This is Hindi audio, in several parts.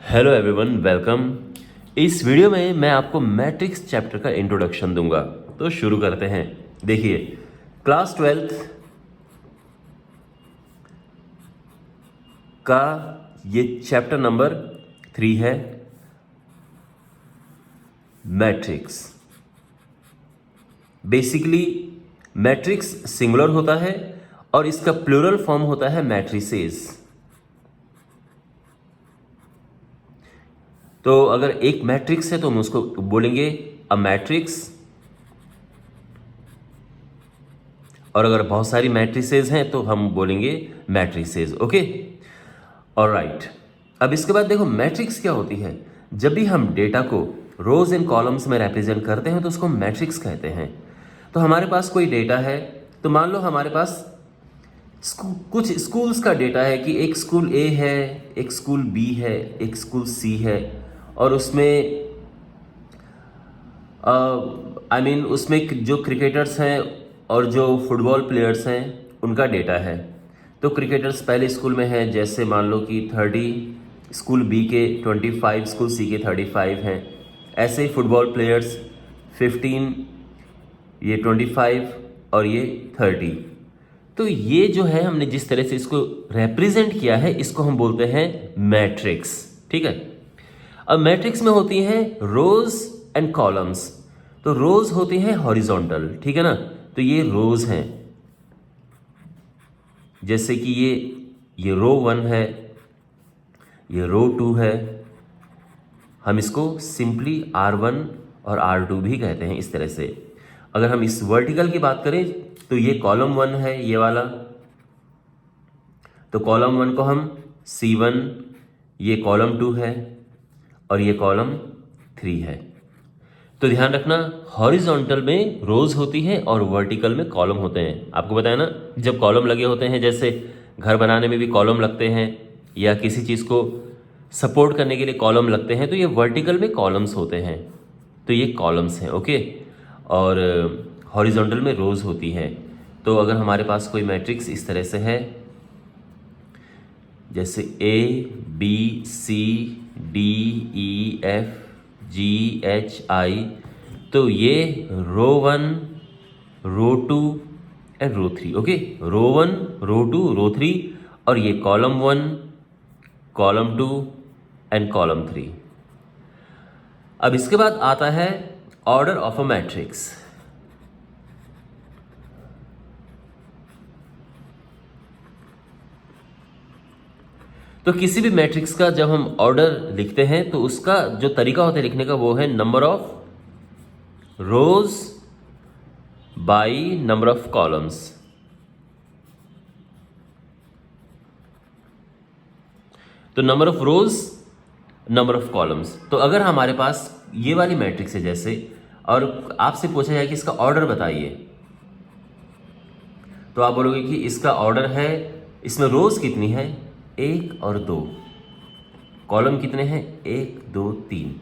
Hello everyone, welcome. इस वीडियो में मैं आपको मैट्रिक्स चैप्टर का इंट्रोडक्शन दूंगा। तो शुरू करते हैं। देखिए, क्लास 12th का ये चैप्टर नंबर 3 है, मैट्रिक्स। बेसिकली मैट्रिक्स सिंगुलर होता है और इसका प्लूरल फॉर्म होता है मैट्रिसेस। तो अगर एक मैट्रिक्स है तो हम उसको बोलेंगे अ मैट्रिक्स, और अगर बहुत सारी मैट्रिसेस हैं तो हम बोलेंगे मैट्रिसेस। Okay, alright. अब इसके बाद देखो, मैट्रिक्स क्या होती है। जब भी हम डेटा को रोज एंड कॉलम्स में रिप्रेजेंट करते हैं तो उसको मैट्रिक्स कहते हैं। तो हमारे पास कोई डेटा है, तो मान लो हमारे पास कुछ स्कूल्स का डेटा है कि एक स्कूल ए है, एक स्कूल बी है, एक स्कूल सी है, और उसमें उसमें जो क्रिकेटर्स हैं और जो फुटबॉल प्लेयर्स हैं उनका डेटा है। तो क्रिकेटर्स पहले स्कूल में हैं, जैसे मान लो कि 30 स्कूल बी के 25, स्कूल सी के 35 हैं। ऐसे ही फुटबॉल प्लेयर्स 15, ये 25 और ये 30। तो ये जो है, हमने जिस तरह से इसको रिप्रेजेंट किया है, इसको हम बोलते हैं मैट्रिक्स। ठीक है। अब मैट्रिक्स में होती हैं रोज एंड कॉलम्स। तो रोज होती हैं हॉरिजॉन्टल, ठीक है ना। तो ये रोज हैं, जैसे कि ये रो 1 है, ये रो 2 है। हम इसको सिंपली R1 और R2 भी कहते हैं इस तरह से। अगर हम इस वर्टिकल की बात करें तो ये कॉलम 1 है, ये वाला। तो कॉलम 1 को हम C1, ये कॉलम 2 है और ये कॉलम 3 है। तो ध्यान रखना, हॉरिजॉन्टल में रोज होती है और वर्टिकल में कॉलम होते हैं। आपको बताया ना, जब कॉलम लगे होते हैं, जैसे घर बनाने में भी कॉलम लगते हैं या किसी चीज़ को सपोर्ट करने के लिए कॉलम लगते हैं, तो ये वर्टिकल में कॉलम्स होते हैं। तो ये कॉलम्स हैं, ओके। और हॉरिजॉन्टल में रोज होती हैं। तो अगर हमारे पास कोई मैट्रिक्स इस तरह से है, जैसे ABCDEFGHI, तो ये रो 1, रो 2 एंड रो 3। ओके, रो 1, रो 2, रो 3, और ये कॉलम 1, कॉलम 2 एंड कॉलम 3। अब इसके बाद आता है ऑर्डर ऑफ अ मैट्रिक्स। तो किसी भी मैट्रिक्स का जब हम ऑर्डर लिखते हैं तो उसका जो तरीका होता है लिखने का, वो है number of rows by number of columns. तो number of rows, number of columns. तो अगर हमारे पास ये वाली मैट्रिक्स है जैसे, और आपसे पूछा जाए कि इसका ऑर्डर बताइए, तो आप बोलोगे कि इसका ऑर्डर है, इसमें रोज कितनी है, 1 और 2, कॉलम कितने हैं, 1 2 3।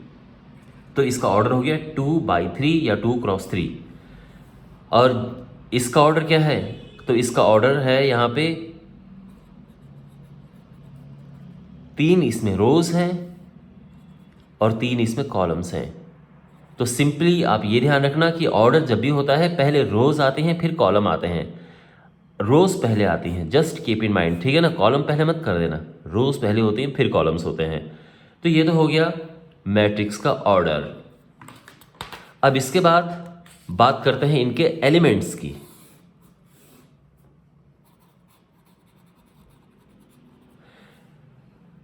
तो इसका ऑर्डर हो गया 2/3 या 2x3। और इसका ऑर्डर क्या है, तो इसका ऑर्डर है यहाँ पे 3 इसमें रोज हैं और 3 इसमें कॉलम्स हैं। तो सिंपली आप ये ध्यान रखना कि ऑर्डर जब भी होता है, पहले रोज आते हैं फिर कॉलम आते हैं। रोज पहले आती हैं, जस्ट कीप इन माइंड, ठीक है ना। कॉलम पहले मत कर देना, रोज पहले होती हैं फिर कॉलम्स होते हैं। तो ये तो हो गया मैट्रिक्स का ऑर्डर। अब इसके बाद बात करते हैं इनके एलिमेंट्स की।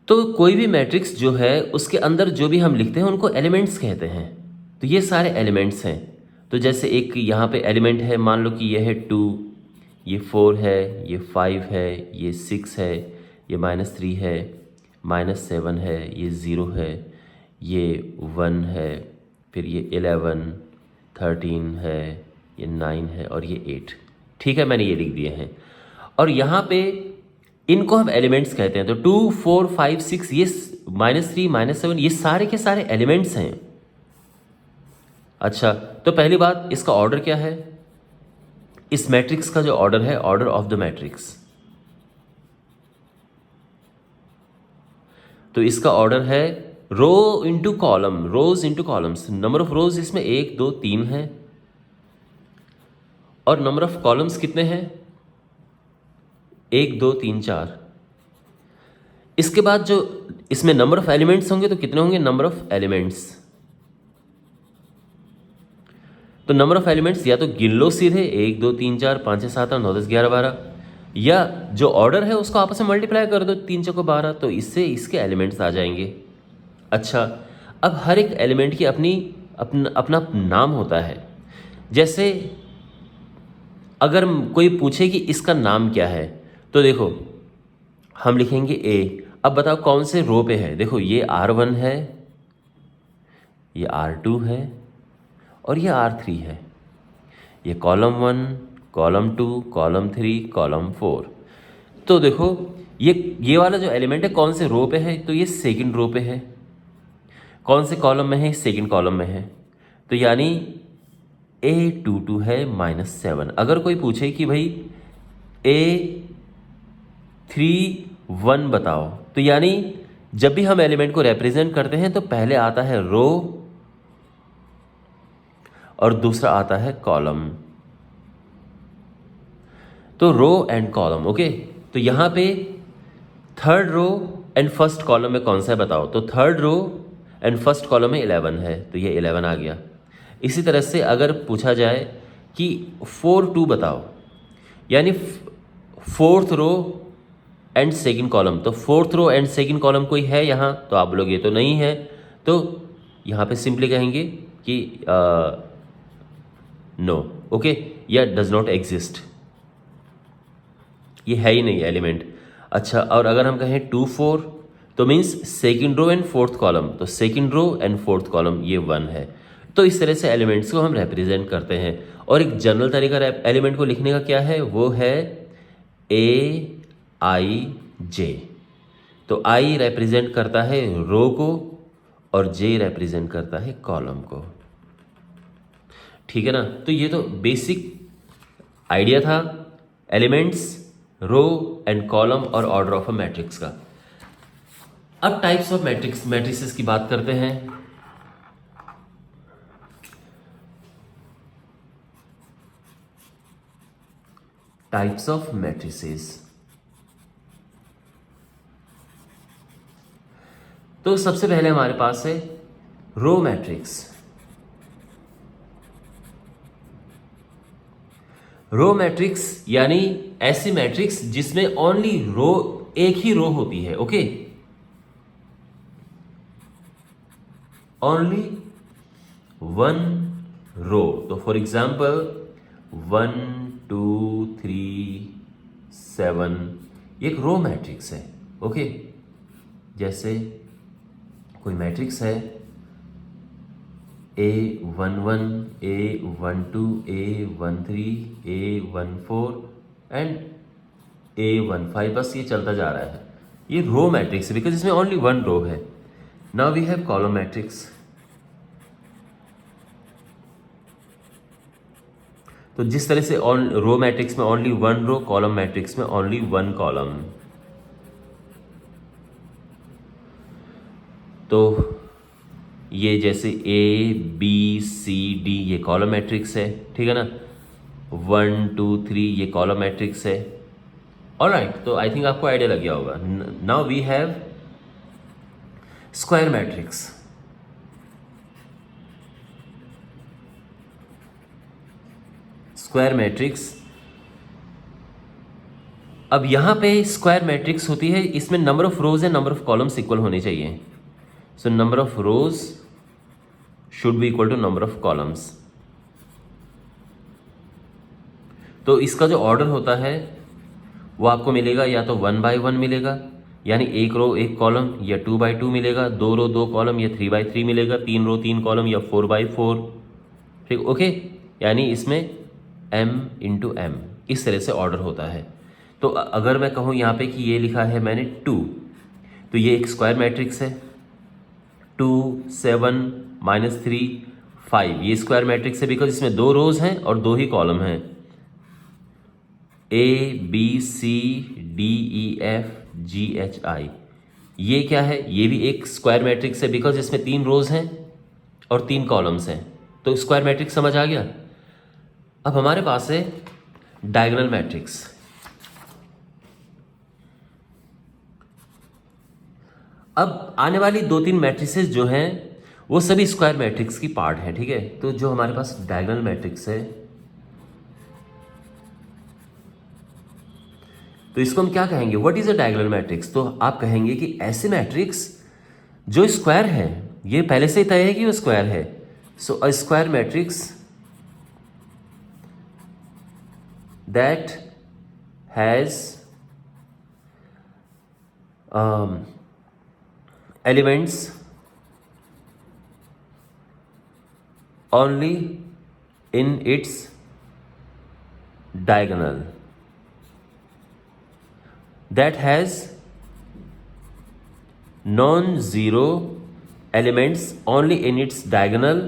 तो कोई भी मैट्रिक्स जो है, उसके अंदर जो भी हम लिखते हैं उनको एलिमेंट्स कहते हैं। तो ये सारे एलिमेंट्स हैं। तो जैसे एक यहाँ पे एलिमेंट है, मान लो कि ये है 2, ये 4 है, ये 5 है, ये 6 है, ये -3 है, -7 है, ये 0 है, ये 1 है, फिर ये 11, 13 है, ये 9 है और ये 8। ठीक है, मैंने ये लिख दिए हैं। और यहाँ पे इनको हम एलिमेंट्स कहते हैं। तो 2, 4, 5, 6, ये -3, -7, ये सारे के सारे एलिमेंट्स हैं। अच्छा, तो पहली बात, इसका ऑर्डर क्या है। इस मैट्रिक्स का जो ऑर्डर है, ऑर्डर ऑफ द मैट्रिक्स, तो इसका ऑर्डर है row into column, rows into columns, number of rows इसमें 1 2 3 है और नंबर ऑफ कॉलम्स कितने हैं 1 2 3 4। इसके बाद जो इसमें नंबर ऑफ एलिमेंट्स होंगे तो कितने होंगे नंबर ऑफ एलिमेंट्स। तो नंबर ऑफ एलिमेंट्स या तो गिन लो सीधे 1 2 3 4 5 6 7 8 9 10 11 12, या जो ऑर्डर है उसको आपस में मल्टीप्लाई कर दो 3 चौको 12, तो इससे इसके एलिमेंट्स आ जाएंगे। अच्छा, अब हर एक एलिमेंट की अपना नाम होता है। जैसे अगर कोई पूछे कि इसका नाम क्या है तो देखो हम लिखेंगे ए। अब बताओ कौन से रो पे है। देखो ये R1 है, ये R2 है और ये R3 है। ये कॉलम 1, कॉलम 2, कॉलम 3, कॉलम 4। तो देखो ये वाला जो एलिमेंट है कौन से रो पे है, तो ये सेकंड रो पे है। कौन से कॉलम में है, सेकंड कॉलम में है। तो यानी A22 है -7। अगर कोई पूछे कि भाई A31 बताओ, तो यानी जब भी हम एलिमेंट को रिप्रेजेंट करते हैं तो पहले आता है रो और दूसरा आता है कॉलम। तो रो एंड कॉलम, ओके। तो यहां पे third row and first column में कौन सा है बताओ, तो third row and first column में 11 है, तो ये 11 आ गया। इसी तरह से अगर पूछा जाए कि 4 2 बताओ, यानी fourth row and second column, तो fourth row and second column कोई है यहाँ, तो आप लोग ये तो नहीं है, तो यहाँ पे सिंपली कहेंगे कि नो, ओके, या डज नॉट एग्जिस्ट, ये है ही नहीं एलिमेंट। अच्छा, और अगर हम कहें 2 4 तो means second row and fourth column, तो second row and fourth column ये 1 है। तो इस तरह से एलिमेंट्स को हम रिप्रेजेंट करते हैं। और एक जनरल तरीका एलिमेंट को लिखने का क्या है, वो है AIJ। तो I रिप्रेजेंट करता है रो को और J रिप्रेजेंट करता है कॉलम को, ठीक है ना। तो ये तो बेसिक आइडिया था एलिमेंट्स, रो एंड कॉलम और ऑर्डर ऑफ अ मैट्रिक्स का। अब टाइप्स ऑफ मैट्रिसेस की बात करते हैं। टाइप्स ऑफ मैट्रिसेस, तो सबसे पहले हमारे पास है रो मैट्रिक्स। रो मैट्रिक्स यानी ऐसी मैट्रिक्स जिसमें ओनली रो, एक ही रो होती है, ओके, ओनली 1 रो। तो फॉर एग्जाम्पल 1 2 3 7 एक रो मैट्रिक्स है, ओके। जैसे कोई मैट्रिक्स है A11 A12 A13 A14 and A15, बस ये चलता जा रहा है। ये रो मैट्रिक्स है बिकॉज इसमें ओनली 1 रो है। Now we have column matrix. तो जिस तरह से रो मैट्रिक्स में ओनली 1 रो, कॉलम मैट्रिक्स में ओनली 1 कॉलम। तो ये जैसे ABCD ये कॉलम मैट्रिक्स है, ठीक है ना। 1 2 3 ये कॉलम मैट्रिक्स है। ऑलराइट, तो आई थिंक आपको आइडिया लग गया होगा। Now we have square matrix. Square matrix, अब यहां पे स्क्वायर मैट्रिक्स होती है, इसमें number of rows and number of columns equal होने चाहिए। So number of rows should be equal to number of columns. तो इसका जो ऑर्डर होता है वो आपको मिलेगा या तो 1 by 1 मिलेगा, यानी 1 रो 1 कॉलम, या 2 by 2 मिलेगा, 2 रो 2 कॉलम, या 3 by 3 मिलेगा, 3 रो 3 कॉलम, या 4 by 4, ठीक, ओके। यानी इसमें m इंटू m इस तरह से ऑर्डर होता है। तो अगर मैं कहूँ यहाँ पे कि ये लिखा है मैंने 2, तो ये एक स्क्वायर मैट्रिक्स है। 2 7 -3 5 ये स्क्वायर मैट्रिक्स है बिकॉज इसमें 2 रोज हैं और 2 ही कॉलम हैं। A B C D E F G H I ये क्या है, ये भी एक स्क्वायर मैट्रिक्स है बिकॉज इसमें 3 रोज हैं और 3 कॉलम्स हैं, तो स्क्वायर मैट्रिक्स समझ आ गया। अब हमारे पास है डायगोनल मैट्रिक्स। अब आने वाली 2-3 मैट्रिसेस जो हैं वो सभी स्क्वायर मैट्रिक्स की पार्ट है, ठीक है। तो जो हमारे पास डायगोनल मैट्रिक्स है तो इसको हम क्या कहेंगे, what is a diagonal matrix. तो आप कहेंगे कि ऐसे मैट्रिक्स जो स्क्वायर है, ये पहले से ही तय है कि वो स्क्वायर है। So a square matrix that has elements only in its diagonal, that has non-zero elements only in its diagonal,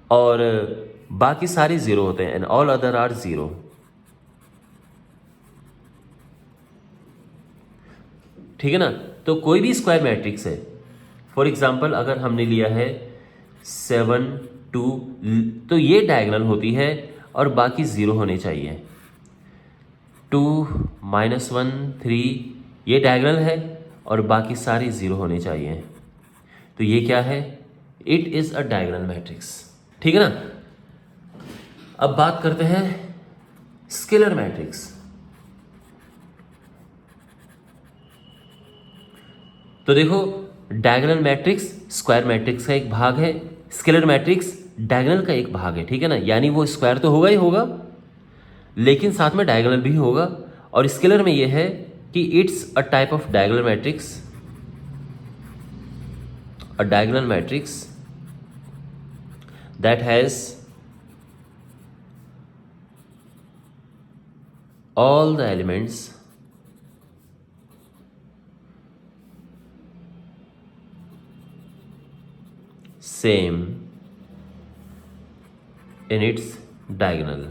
और बाकी सारे जीरो होते हैं, and all other are zero। ठीक है ना। तो कोई भी स्क्वायर मैट्रिक्स है, फॉर एग्जाम्पल अगर हमने लिया है 7 2, तो ये डायगोनल होती है और बाकी जीरो होने चाहिए। 2 -1 3 ये डायगोनल है और बाकी सारी जीरो होने चाहिए। तो ये क्या है, it is a diagonal matrix. ठीक है ना। अब बात करते हैं स्केलर मैट्रिक्स। तो देखो, डायगोनल मैट्रिक्स स्क्वायर मैट्रिक्स का एक भाग है, स्केलर मैट्रिक्स डायगोनल का एक भाग है, ठीक है ना। यानी वो स्क्वायर तो होगा ही होगा, लेकिन साथ में डायगोनल भी होगा। और स्केलर में ये है कि it's a type of diagonal matrix, a diagonal matrix that has all the elements same in its diagonal।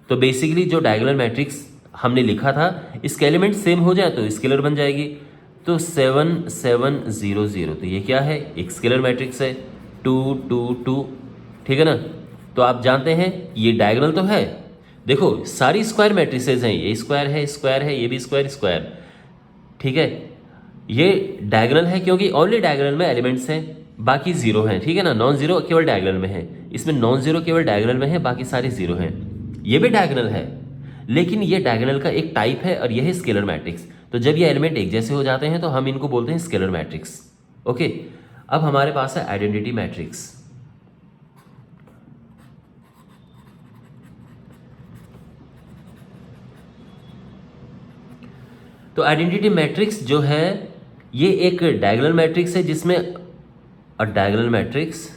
तो बेसिकली जो डायगोनल मैट्रिक्स हमने लिखा था, इसके एलिमेंट सेम हो जाए तो स्केलर बन जाएगी। तो 7 7 0 0, तो ये क्या है, एक स्केलर मैट्रिक्स है। 2 2 2, ठीक है ना। तो आप जानते हैं ये डायगोनल तो है। देखो सारी स्क्वायर मैट्रिसेस हैं, ये स्क्वायर है, स्क्वायर है, ये भी स्क्वायर स्क्वायर, ठीक है। ये डायगोनल है क्योंकि ओनली डायगोनल में एलिमेंट्स हैं, बाकी जीरो हैं, ठीक है ना। नॉन जीरो केवल डायगोनल में है, इसमें नॉन जीरो केवल डायगोनल में है, बाकी सारे जीरो हैं। ये भी डायगोनल है, लेकिन ये डायगोनल का एक टाइप है और यह है स्केलर मैट्रिक्स। तो जब ये एलिमेंट एक जैसे हो जाते हैं तो हम इनको बोलते हैं स्केलर मैट्रिक्स। ओके, अब हमारे पास है आइडेंटिटी मैट्रिक्स। तो आइडेंटिटी मैट्रिक्स जो है ये एक डायगोनल मैट्रिक्स है जिसमें अ डायगोनल मैट्रिक्स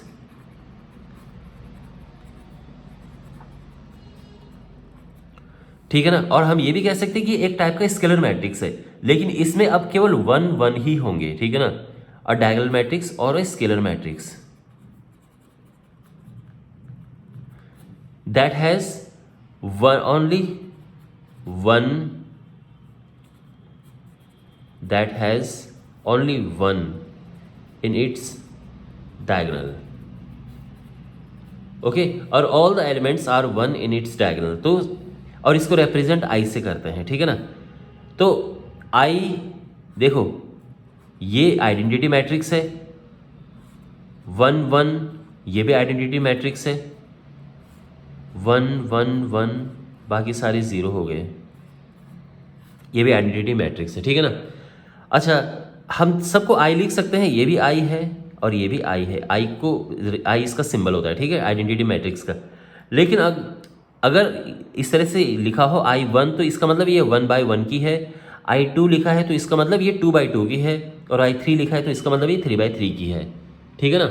ठीक है ना। और हम ये भी कह सकते हैं कि एक टाइप का स्केलर मैट्रिक्स है, लेकिन इसमें अब केवल 1 1 ही होंगे, ठीक है ना। अ डायगोनल मैट्रिक्स और a scalar matrix that has only one, that has only one in its diagonal। Okay, और all the elements are one in its diagonal. तो और इसको रिप्रेजेंट आई से करते हैं, ठीक है ना। तो आई देखो, ये आइडेंटिटी मैट्रिक्स है, 1 1, ये भी आइडेंटिटी मैट्रिक्स है, 1 1 1, बाकी सारे जीरो हो गए, ये भी आइडेंटिटी मैट्रिक्स है, ठीक है ना। अच्छा, हम सबको आई लिख सकते हैं, ये भी आई है और ये भी आई है। आई को, आई इसका सिंबल होता है, ठीक है, आइडेंटिटी मैट्रिक्स का। लेकिन अगर इस तरह से लिखा हो I1 तो इसका मतलब ये 1/1 की है, I2 लिखा है तो इसका मतलब ये 2/2 की है, और I3 लिखा है तो इसका मतलब ये 3/3 की है, ठीक है ना।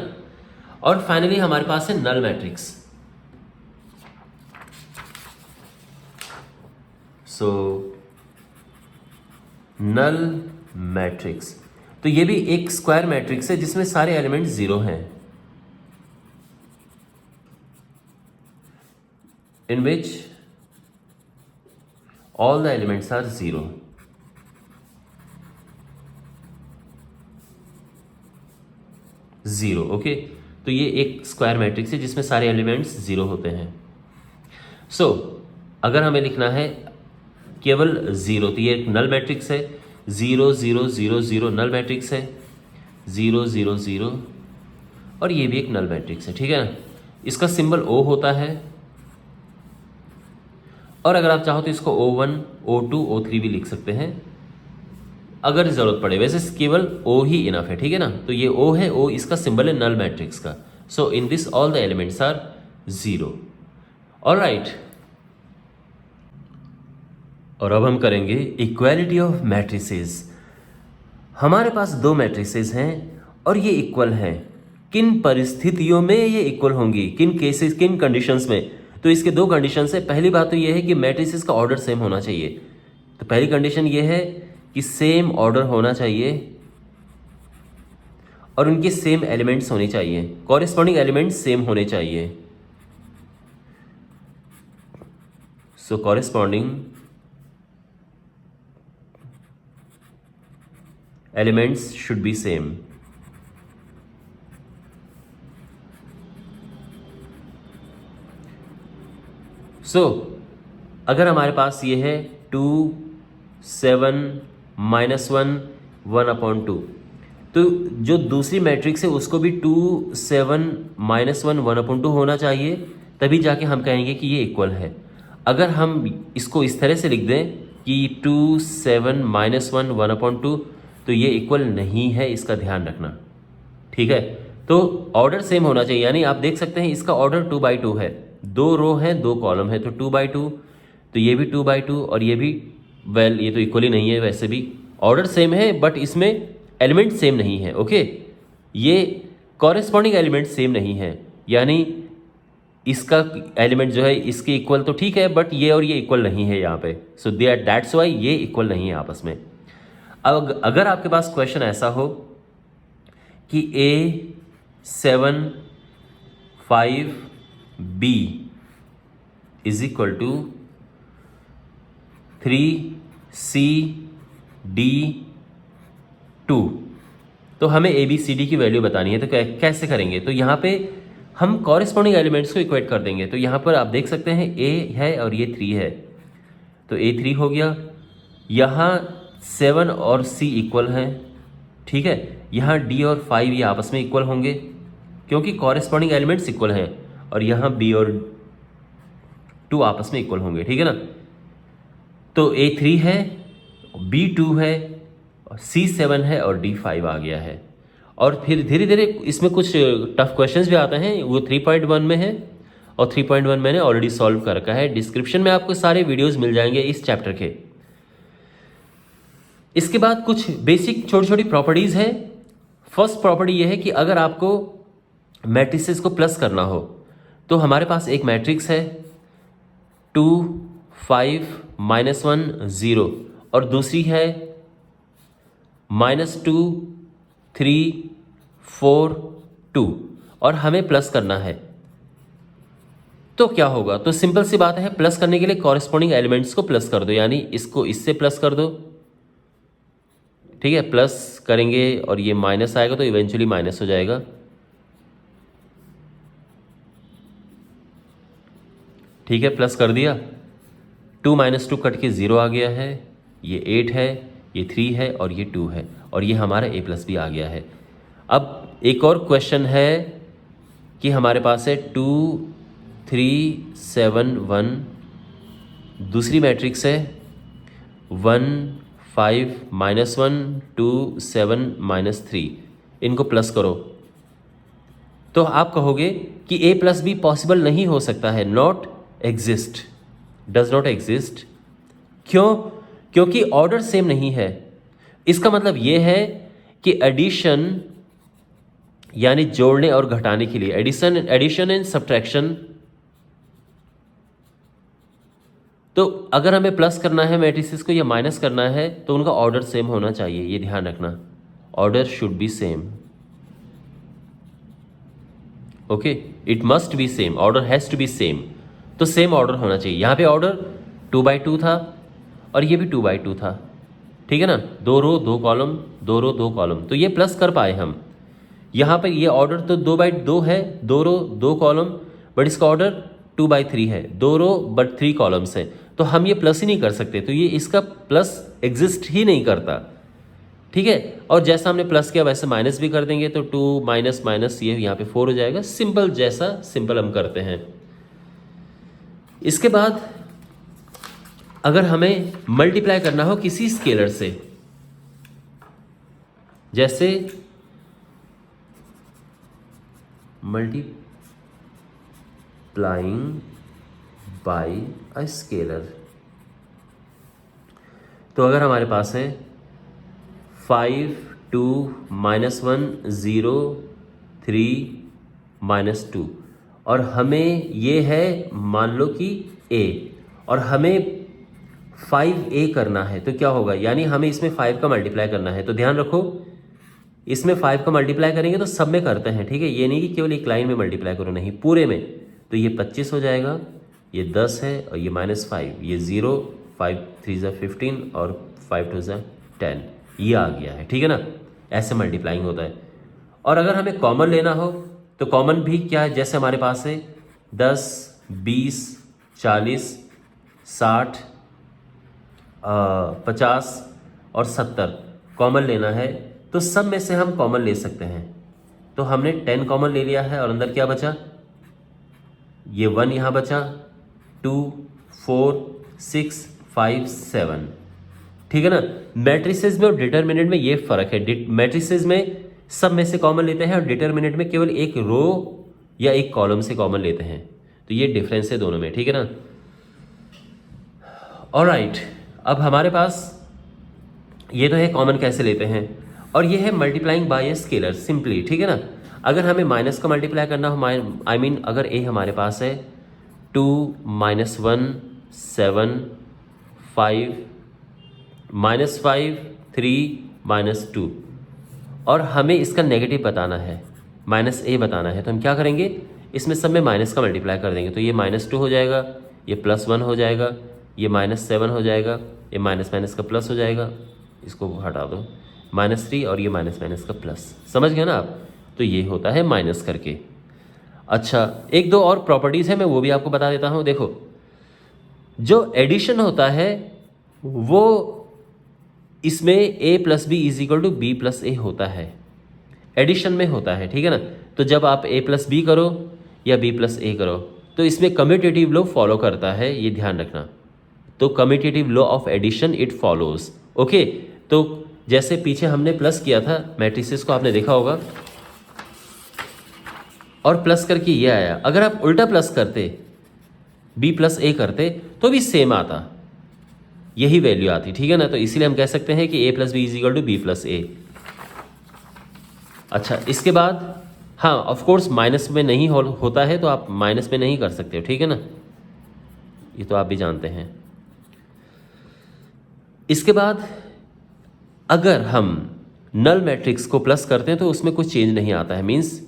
और फाइनली हमारे पास है नल मैट्रिक्स। सो नल मैट्रिक्स, तो ये भी एक स्क्वायर मैट्रिक्स है जिसमें सारे एलिमेंट्स जीरो हैं, in which all the elements are zero। 0। Okay, तो ये एक स्क्वायर मैट्रिक्स है जिसमें सारे एलिमेंट्स 0 होते हैं। सो अगर हमें लिखना है केवल 0, तो ये एक नल मैट्रिक्स है। 0 0 0 0 नल मैट्रिक्स है। 0 0 0 और ये भी एक नल मैट्रिक्स है, ठीक है ना। इसका सिंबल O होता है, और अगर आप चाहो तो इसको O1 O2 O3 भी लिख सकते हैं अगर ज़रूरत पड़े। वैसे केवल O ही इनफ है, ठीक है ना। तो ये O है, O इसका सिंबल है नल मैट्रिक्स का। So in this all the elements are 0। Alright, और अब हम करेंगे इक्वालिटी ऑफ मैट्रिसेस। हमारे पास दो मैट्रिसेस हैं और ये इक्वल हैं। किन परिस्थितियों में ये इक्वल होंगी, किन केसेस, किन कंडीशंस में? तो इसके दो कंडीशंस है। पहली बात तो ये है कि मैट्रिसेस का ऑर्डर सेम होना चाहिए। तो पहली कंडीशन ये है कि सेम ऑर्डर होना चाहिए और उनके सेम एलिमेंट्स होने चाहिए, कॉरेस्पॉन्डिंग एलिमेंट्स सेम होने चाहिए। So corresponding elements should be same. So अगर हमारे पास ये है 2 7 -1 1/2, तो जो दूसरी मैट्रिक्स है उसको भी 2 7 -1 1/2 होना चाहिए, तभी जाके हम कहेंगे कि ये इक्वल है। अगर हम इसको इस तरह से लिख दें कि 2 7 -1 1/2, तो ये इक्वल नहीं है, इसका ध्यान रखना, ठीक है। तो ऑर्डर सेम होना चाहिए, यानी आप देख सकते हैं इसका ऑर्डर 2/2 है, 2 रो है 2 कॉलम है, तो 2/2, तो ये भी 2/2 और ये भी, वेल ये तो इक्वल ही नहीं है, वैसे भी ऑर्डर सेम है बट इसमें एलिमेंट सेम नहीं है। ओके, ये कॉरेस्पॉन्डिंग एलिमेंट सेम नहीं है, यानी इसका एलिमेंट जो है इसके इक्वल तो ठीक है बट ये और ये इक्वल नहीं है यहाँ पे। सो दैट्स वाई ये इक्वल नहीं है आपस में। अब अगर आपके पास क्वेश्चन ऐसा हो कि A7 5 B is equal to 3 C D 2, तो हमें ABCD की वैल्यू बतानी है। तो कैसे करेंगे? तो यहाँ पे हम कॉरेस्पॉन्डिंग एलिमेंट्स को इक्वेट कर देंगे। तो यहाँ पर आप देख सकते हैं A है और ये 3 है, तो A 3 हो गया। यहाँ 7 और C इक्वल हैं, ठीक है। यहाँ D और 5 ये आपस में इक्वल होंगे क्योंकि कॉरेस्पॉन्डिंग एलिमेंट्स इक्वल हैं, और यहाँ B और 2 आपस में इक्वल होंगे, ठीक है ना। तो A 3 है, B 2 है, C 7 है और D 5 आ गया है। और फिर धीरे धीरे इसमें कुछ टफ क्वेश्चंस भी आते हैं, वो 3.1 में है, और 3.1 मैंने ऑलरेडी सॉल्व कर रखा है। डिस्क्रिप्शन में आपको सारे वीडियोस मिल जाएंगे इस चैप्टर के। इसके बाद कुछ बेसिक छोटी छोटी प्रॉपर्टीज़ हैं। फर्स्ट प्रॉपर्टी ये है कि अगर आपको मैट्रिसेस को प्लस करना हो, तो हमारे पास एक मैट्रिक्स है 2 5 -1 0 और दूसरी है -2 3 4 2, और हमें प्लस करना है। तो क्या होगा? तो सिंपल सी बात है, प्लस करने के लिए कॉरेस्पॉन्डिंग एलिमेंट्स को प्लस कर दो, यानी इसको इससे प्लस कर दो, ठीक है। प्लस करेंगे और ये माइनस आएगा तो इवेंचुअली माइनस हो जाएगा, ठीक है। प्लस कर दिया, 2 - 2 कट के 0 आ गया है, ये 8 है, ये 3 है और ये 2 है, और ये हमारा A+ भी आ गया है। अब एक और क्वेश्चन है कि हमारे पास है 2 3 7 1, दूसरी मैट्रिक्स है 1 5 -1 2 7 -3, इनको प्लस करो। तो आप कहोगे कि A+ भी पॉसिबल नहीं हो सकता है, not exist, does not exist. क्यों? क्योंकि ऑर्डर सेम नहीं है। इसका मतलब ये है कि एडिशन यानी जोड़ने और घटाने के लिए, एडिशन एंड सब्ट्रैक्शन, तो अगर हमें प्लस करना है मैट्रिसेस को या माइनस करना है तो उनका ऑर्डर सेम होना चाहिए, ये ध्यान रखना। Order should be same, okay, it must be same, order has to be same. तो सेम ऑर्डर होना चाहिए। यहाँ पे ऑर्डर 2/2 था और ये भी 2/2 था, ठीक है ना। 2 रो 2 कॉलम, 2 रो 2 कॉलम, तो ये प्लस कर पाए हम। यहाँ पर ये ऑर्डर तो 2/2 है, 2 रो 2 कॉलम, बट इसका ऑर्डर 2/3 है, 2 रो बट 3 कॉलम्स हैं, तो हम ये प्लस ही नहीं कर सकते, तो ये इसका प्लस एग्जिस्ट ही नहीं करता, ठीक है। और जैसा हमने प्लस किया वैसे माइनस भी कर देंगे, तो 2 माइनस माइनस ये यहाँ पे 4 हो जाएगा। सिंपल, जैसा सिंपल हम करते हैं। इसके बाद अगर हमें मल्टीप्लाई करना हो किसी स्केलर से, जैसे मल्टीप्लाइंग बाय अ स्केलर, तो अगर हमारे पास है 5 2 -1 0 3 -2 और हमें ये है मान लो कि a, और हमें 5a करना है, तो क्या होगा, यानी हमें इसमें 5 का मल्टीप्लाई करना है। तो ध्यान रखो, इसमें 5 का मल्टीप्लाई करेंगे तो सब में करते हैं, ठीक है। ये नहीं कि केवल एक लाइन में मल्टीप्लाई करो, नहीं, पूरे में। तो ये 25 हो जाएगा, ये 10 है, और ये -5, ये 0, 5 3 = 15 और 5 2 = 10, ये आ गया है, ठीक है ना। ऐसे मल्टीप्लाइंग होता है। और अगर हमें कॉमन लेना हो तो कॉमन भी क्या है, जैसे हमारे पास है 10 20 40 60 50 और 70 कॉमन लेना है, तो सब में से हम कॉमन ले सकते हैं। तो हमने 10 कॉमन ले लिया है, और अंदर क्या बचा, ये 1 यहाँ बचा, 2 4 6 5 7, ठीक है ना। मैट्रिसेस में और डिटरमिनेंट में ये फर्क है। मैट्रिसेस में सब में से कॉमन लेते हैं, और डिटरमिनेंट में केवल एक रो या एक कॉलम से कॉमन लेते हैं। तो ये डिफरेंस है दोनों में, ठीक है ना। ऑलराइट, अब हमारे पास ये तो है कॉमन कैसे लेते हैं, और ये है multiplying by a scalar simply, ठीक है ना। अगर हमें माइनस का मल्टीप्लाई करना हो, अगर ए हमारे पास है 2 -1 7 5 -5 3 -2, और हमें इसका नेगेटिव बताना है, -a बताना है, तो हम क्या करेंगे, इसमें सब में माइनस का मल्टीप्लाई कर देंगे। तो ये -2 हो जाएगा, ये +1 हो जाएगा, ये -7 हो जाएगा, ये माइनस माइनस का प्लस हो जाएगा, इसको हटा दो, -3, और ये माइनस माइनस का प्लस, समझ गए ना आप। तो ये होता है माइनस करके। अच्छा, एक दो और प्रॉपर्टीज़ है, मैं वो भी आपको बता देता हूँ। देखो, जो एडिशन होता है वो इसमें a + b = b + a होता है, एडिशन में होता है, ठीक है ना। तो जब आप a + b करो या b + a करो, तो इसमें कम्यूटेटिव लॉ फॉलो करता है, ये ध्यान रखना। तो commutative law of addition it follows, okay. तो जैसे पीछे हमने प्लस किया था मैट्रिसेस को, आपने देखा होगा, और प्लस करके ये आया। अगर आप उल्टा प्लस करते, b + a करते, तो भी सेम आता, यही वैल्यू आती, ठीक है ना। तो इसीलिए हम कह सकते हैं कि a + b = b + a। अच्छा, इसके बाद हाँ, ऑफ कोर्स माइनस में नहीं होता है, तो आप माइनस में नहीं कर सकते हो, ठीक है ना, ये तो आप भी जानते हैं। इसके बाद अगर हम नल मैट्रिक्स को प्लस करते हैं तो उसमें कुछ चेंज नहीं आता है, means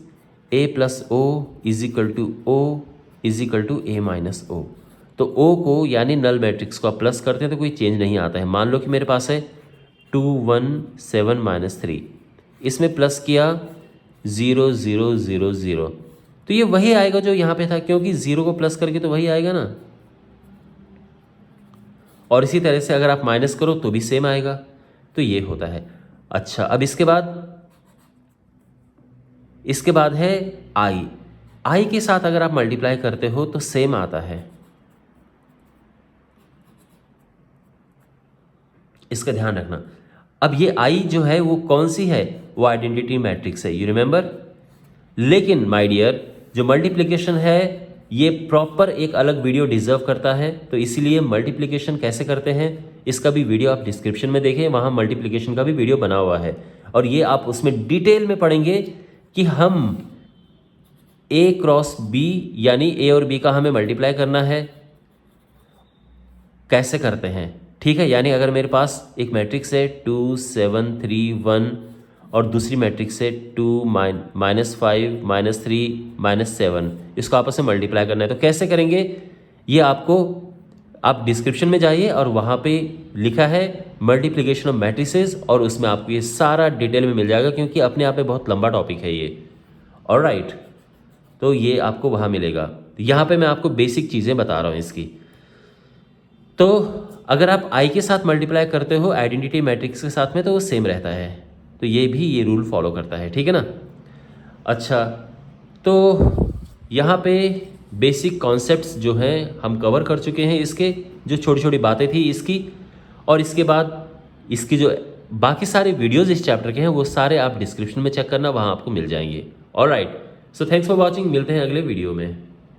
a + o = o = a - o। तो o को यानी नल मैट्रिक्स को आप प्लस करते हैं तो कोई चेंज नहीं आता है। मान लो कि मेरे पास है 2 1 7 -3, इसमें प्लस किया 0 0 0 0, तो ये वही आएगा जो यहाँ पे था, क्योंकि 0 को प्लस करके तो वही आएगा ना। और इसी तरह से अगर आप माइनस करो तो भी सेम आएगा, तो ये होता है। अच्छा, अब इसके बाद है आई के साथ अगर आप मल्टीप्लाई करते हो तो सेम आता है, इसका ध्यान रखना। अब ये आई जो है वो कौन सी है, वो आइडेंटिटी मैट्रिक्स है, यू रिमेंबर। लेकिन माय डियर, जो मल्टीप्लिकेशन है ये प्रॉपर एक अलग वीडियो डिजर्व करता है, तो इसीलिए मल्टीप्लिकेशन कैसे करते हैं इसका भी वीडियो आप डिस्क्रिप्शन में देखें, वहाँ मल्टीप्लिकेशन का भी वीडियो बना हुआ है, और ये आप उसमें डिटेल में पढ़ेंगे कि हम a क्रॉस b यानी a और b का हमें मल्टीप्लाई करना है, कैसे करते हैं, ठीक है। यानी अगर मेरे पास एक मैट्रिक्स है 2 7 3 1 और दूसरी मैट्रिक्स है 2 -5 -3 -7, इसको आपस में मल्टीप्लाई करना है, तो कैसे करेंगे ये आपको आप डिस्क्रिप्शन में जाइए और वहाँ पे लिखा है मल्टीप्लिकेशन ऑफ मैट्रिसेस, और उसमें आपको ये सारा डिटेल में मिल जाएगा, क्योंकि अपने आप में बहुत लंबा टॉपिक है ये। ऑलराइट, तो ये आपको वहाँ मिलेगा। यहाँ पे मैं आपको बेसिक चीज़ें बता रहा हूँ इसकी। तो अगर आप आई के साथ मल्टीप्लाई करते हो आइडेंटिटी मैट्रिक्स के साथ में, तो वो सेम रहता है। तो ये भी ये रूल फॉलो करता है, ठीक है ना। अच्छा, तो यहाँ पे बेसिक कॉन्सेप्ट्स जो हैं हम कवर कर चुके हैं, इसके जो छोटी छोटी बातें थी इसकी, और इसके बाद इसकी जो बाकी सारे वीडियोज़ इस चैप्टर के हैं वो सारे आप डिस्क्रिप्शन में चेक करना, वहाँ आपको मिल जाएंगे। Alright, so thanks for watching, मिलते हैं अगले वीडियो में।